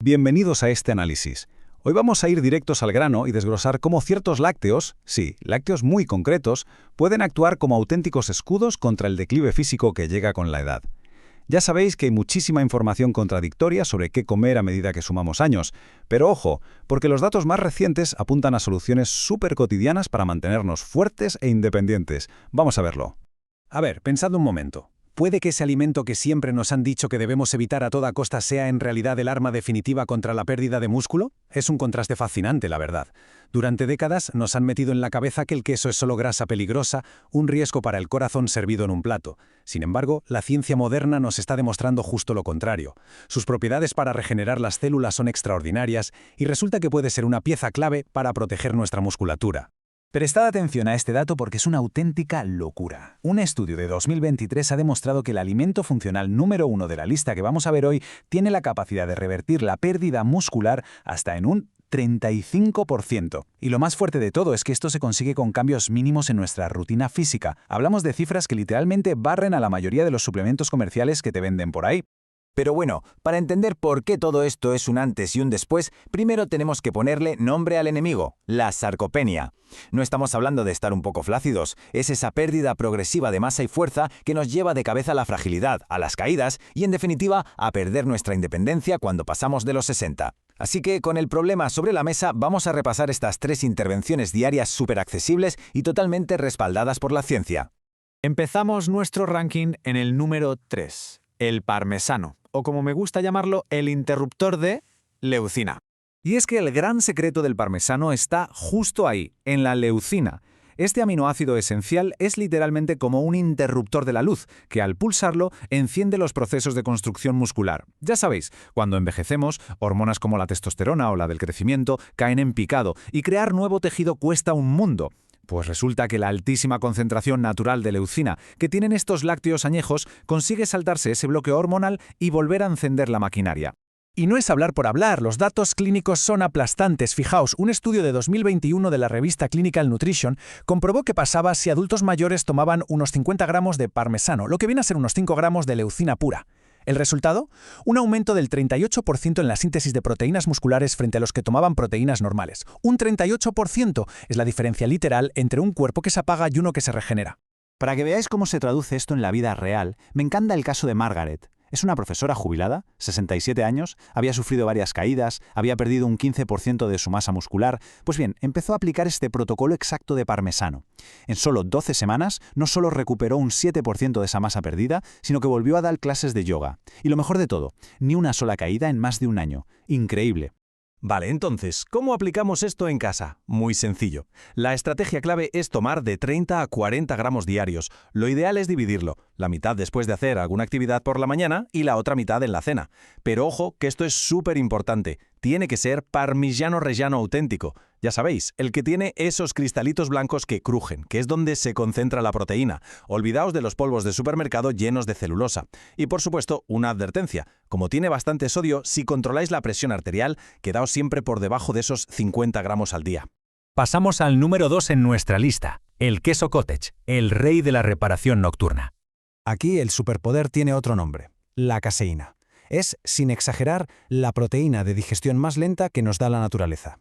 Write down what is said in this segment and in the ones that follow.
Bienvenidos a este análisis. Hoy vamos a ir directos al grano y desglosar cómo ciertos lácteos, sí, lácteos muy concretos, pueden actuar como auténticos escudos contra el declive físico que llega con la edad. Ya sabéis que hay muchísima información contradictoria sobre qué comer a medida que sumamos años, pero ojo, porque los datos más recientes apuntan a soluciones súper cotidianas para mantenernos fuertes e independientes. Vamos a verlo. A ver, pensad un momento. ¿Puede que ese alimento que siempre nos han dicho que debemos evitar a toda costa sea en realidad el arma definitiva contra la pérdida de músculo? Es un contraste fascinante, la verdad. Durante décadas nos han metido en la cabeza que el queso es solo grasa peligrosa, un riesgo para el corazón servido en un plato. Sin embargo, la ciencia moderna nos está demostrando justo lo contrario. Sus propiedades para regenerar las células son extraordinarias y resulta que puede ser una pieza clave para proteger nuestra musculatura. Prestad atención a este dato porque es una auténtica locura. Un estudio de 2023 ha demostrado que el alimento funcional número 1 de la lista que vamos a ver hoy tiene la capacidad de revertir la pérdida muscular hasta en un 35%. Y lo más fuerte de todo es que esto se consigue con cambios mínimos en nuestra rutina física. Hablamos de cifras que literalmente barren a la mayoría de los suplementos comerciales que te venden por ahí. Pero bueno, para entender por qué todo esto es un antes y un después, primero tenemos que ponerle nombre al enemigo, la sarcopenia. No estamos hablando de estar un poco flácidos, es esa pérdida progresiva de masa y fuerza que nos lleva de cabeza a la fragilidad, a las caídas y, en definitiva, a perder nuestra independencia cuando pasamos de los 60. Así que, con el problema sobre la mesa, vamos a repasar estas 3 intervenciones diarias súper accesibles y totalmente respaldadas por la ciencia. Empezamos nuestro ranking en el número 3, el parmesano, o como me gusta llamarlo, el interruptor de leucina. Y es que el gran secreto del parmesano está justo ahí, en la leucina. Este aminoácido esencial es literalmente como un interruptor de la luz, que al pulsarlo enciende los procesos de construcción muscular. Ya sabéis, cuando envejecemos, hormonas como la testosterona o la del crecimiento caen en picado, y crear nuevo tejido cuesta un mundo. Pues resulta que la altísima concentración natural de leucina que tienen estos lácteos añejos consigue saltarse ese bloqueo hormonal y volver a encender la maquinaria. Y no es hablar por hablar, los datos clínicos son aplastantes. Fijaos, un estudio de 2021 de la revista Clinical Nutrition comprobó qué pasaba si adultos mayores tomaban unos 50 gramos de parmesano, lo que viene a ser unos 5 gramos de leucina pura. ¿El resultado? Un aumento del 38% en la síntesis de proteínas musculares frente a los que tomaban proteínas normales. Un 38% es la diferencia literal entre un cuerpo que se apaga y uno que se regenera. Para que veáis cómo se traduce esto en la vida real, me encanta el caso de Margaret. Es una profesora jubilada, 67 años, había sufrido varias caídas, había perdido un 15% de su masa muscular. Pues bien, empezó a aplicar este protocolo exacto de parmesano. En solo 12 semanas, no solo recuperó un 7% de esa masa perdida, sino que volvió a dar clases de yoga. Y lo mejor de todo, ni una sola caída en más de un año. Increíble. Vale, entonces, ¿cómo aplicamos esto en casa? Muy sencillo. La estrategia clave es tomar de 30 a 40 gramos diarios. Lo ideal es dividirlo, la mitad después de hacer alguna actividad por la mañana y la otra mitad en la cena. Pero ojo, que esto es súper importante. Tiene que ser parmigiano reggiano auténtico. Ya sabéis, el que tiene esos cristalitos blancos que crujen, que es donde se concentra la proteína. Olvidaos de los polvos de supermercado llenos de celulosa. Y por supuesto, una advertencia. Como tiene bastante sodio, si controláis la presión arterial, quedaos siempre por debajo de esos 50 gramos al día. Pasamos al número 2 en nuestra lista, el queso cottage, el rey de la reparación nocturna. Aquí el superpoder tiene otro nombre, la caseína. Es, sin exagerar, la proteína de digestión más lenta que nos da la naturaleza.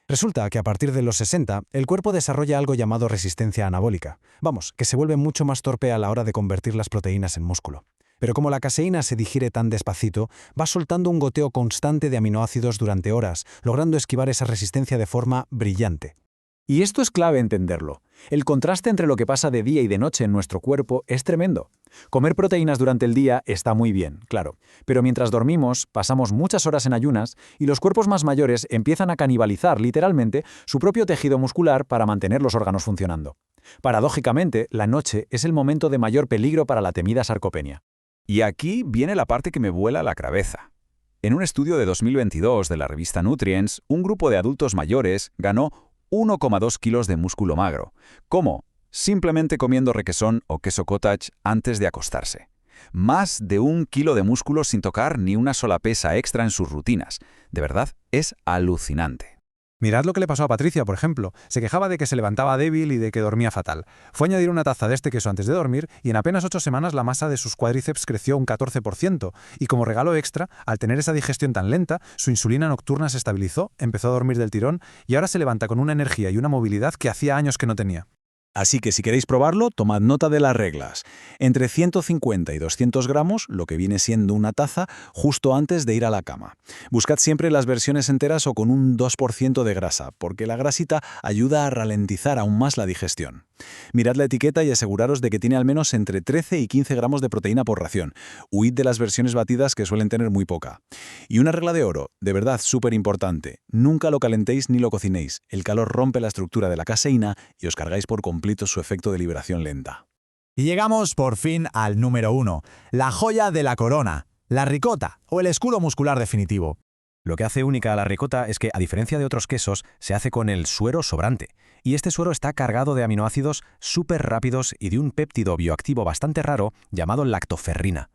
Resulta que a partir de los 60, el cuerpo desarrolla algo llamado resistencia anabólica. Vamos, que se vuelve mucho más torpe a la hora de convertir las proteínas en músculo. Pero como la caseína se digiere tan despacito, va soltando un goteo constante de aminoácidos durante horas, logrando esquivar esa resistencia de forma brillante. Y esto es clave entenderlo. El contraste entre lo que pasa de día y de noche en nuestro cuerpo es tremendo. Comer proteínas durante el día está muy bien, claro, pero mientras dormimos pasamos muchas horas en ayunas y los cuerpos más mayores empiezan a canibalizar literalmente su propio tejido muscular para mantener los órganos funcionando. Paradójicamente, la noche es el momento de mayor peligro para la temida sarcopenia. Y aquí viene la parte que me vuela la cabeza. En un estudio de 2022 de la revista Nutrients, un grupo de adultos mayores ganó 1,2 kilos de músculo magro. ¿Cómo? Simplemente comiendo requesón o queso cottage antes de acostarse. Más de 1 kilo de músculo sin tocar ni una sola pesa extra en sus rutinas. De verdad, es alucinante. Mirad lo que le pasó a Patricia, por ejemplo. Se quejaba de que se levantaba débil y de que dormía fatal. Fue a añadir una taza de este queso antes de dormir y en apenas 8 semanas la masa de sus cuádriceps creció un 14%. Y como regalo extra, al tener esa digestión tan lenta, su insulina nocturna se estabilizó, empezó a dormir del tirón y ahora se levanta con una energía y una movilidad que hacía años que no tenía. Así que si queréis probarlo, tomad nota de las reglas. Entre 150 y 200 gramos, lo que viene siendo una taza, justo antes de ir a la cama. Buscad siempre las versiones enteras o con un 2% de grasa, porque la grasita ayuda a ralentizar aún más la digestión. Mirad la etiqueta y aseguraros de que tiene al menos entre 13 y 15 gramos de proteína por ración. Huid de las versiones batidas que suelen tener muy poca. Y una regla de oro, de verdad súper importante, nunca lo calentéis ni lo cocinéis. El calor rompe la estructura de la caseína y os cargáis por completo su efecto de liberación lenta. Y llegamos por fin al número 1, la joya de la corona, la ricota o el escudo muscular definitivo. Lo que hace única a la ricota es que, a diferencia de otros quesos, se hace con el suero sobrante. Y este suero está cargado de aminoácidos súper rápidos y de un péptido bioactivo bastante raro llamado lactoferrina.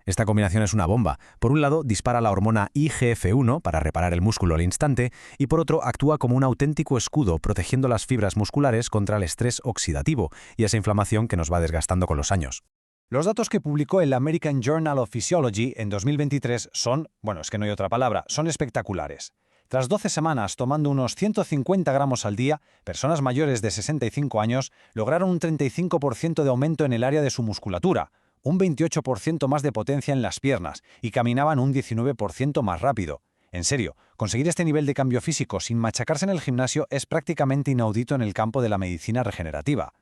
Esta combinación es una bomba. Por un lado, dispara la hormona IGF-1 para reparar el músculo al instante y por otro, actúa como un auténtico escudo protegiendo las fibras musculares contra el estrés oxidativo y esa inflamación que nos va desgastando con los años. Los datos que publicó el American Journal of Physiology en 2023 son, es que no hay otra palabra, son espectaculares. Tras 12 semanas tomando unos 150 gramos al día, personas mayores de 65 años lograron un 35% de aumento en el área de su musculatura, un 28% más de potencia en las piernas y caminaban un 19% más rápido. En serio, conseguir este nivel de cambio físico sin machacarse en el gimnasio es prácticamente inaudito en el campo de la medicina regenerativa.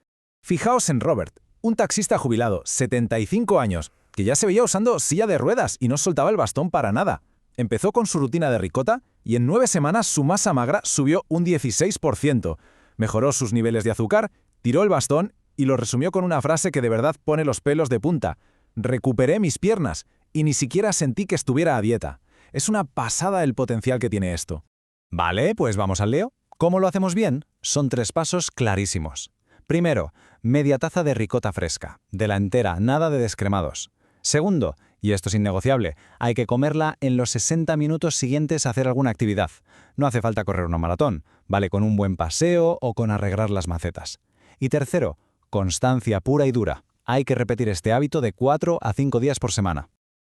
Fijaos en Robert, un taxista jubilado, 75 años, que ya se veía usando silla de ruedas y no soltaba el bastón para nada. Empezó con su rutina de ricota y en 9 semanas su masa magra subió un 16%. Mejoró sus niveles de azúcar, tiró el bastón y lo resumió con una frase que de verdad pone los pelos de punta. Recuperé mis piernas y ni siquiera sentí que estuviera a dieta. Es una pasada el potencial que tiene esto. Vale, pues vamos al lío. ¿Cómo lo hacemos bien? Son 3 pasos clarísimos. Primero, media taza de ricota fresca, de la entera, nada de descremados. Segundo, y esto es innegociable, hay que comerla en los 60 minutos siguientes a hacer alguna actividad. No hace falta correr una maratón, vale con un buen paseo o con arreglar las macetas. Y tercero, constancia pura y dura. Hay que repetir este hábito de 4 a 5 días por semana.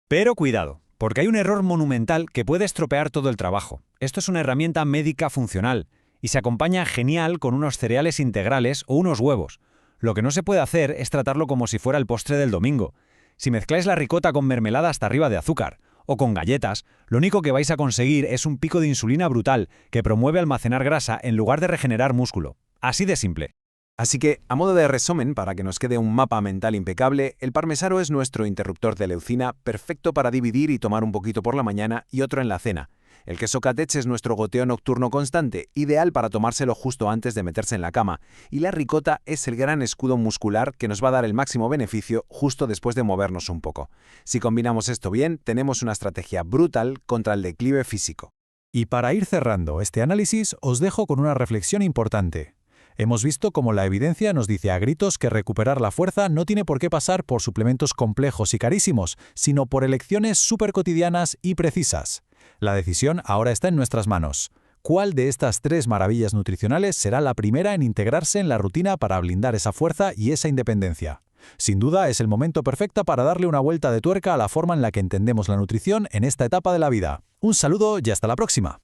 Pero cuidado, porque hay un error monumental que puede estropear todo el trabajo. Esto es una herramienta médica funcional y se acompaña genial con unos cereales integrales o unos huevos. Lo que no se puede hacer es tratarlo como si fuera el postre del domingo. Si mezcláis la ricota con mermelada hasta arriba de azúcar o con galletas, lo único que vais a conseguir es un pico de insulina brutal que promueve almacenar grasa en lugar de regenerar músculo. Así de simple. Así que, a modo de resumen, para que nos quede un mapa mental impecable, el parmesano es nuestro interruptor de leucina, perfecto para dividir y tomar un poquito por la mañana y otro en la cena. El queso cottage es nuestro goteo nocturno constante, ideal para tomárselo justo antes de meterse en la cama. Y la ricota es el gran escudo muscular que nos va a dar el máximo beneficio justo después de movernos un poco. Si combinamos esto bien, tenemos una estrategia brutal contra el declive físico. Y para ir cerrando este análisis, os dejo con una reflexión importante. Hemos visto cómo la evidencia nos dice a gritos que recuperar la fuerza no tiene por qué pasar por suplementos complejos y carísimos, sino por elecciones súper cotidianas y precisas. La decisión ahora está en nuestras manos. ¿Cuál de estas 3 maravillas nutricionales será la primera en integrarse en la rutina para blindar esa fuerza y esa independencia? Sin duda es el momento perfecto para darle una vuelta de tuerca a la forma en la que entendemos la nutrición en esta etapa de la vida. Un saludo y hasta la próxima.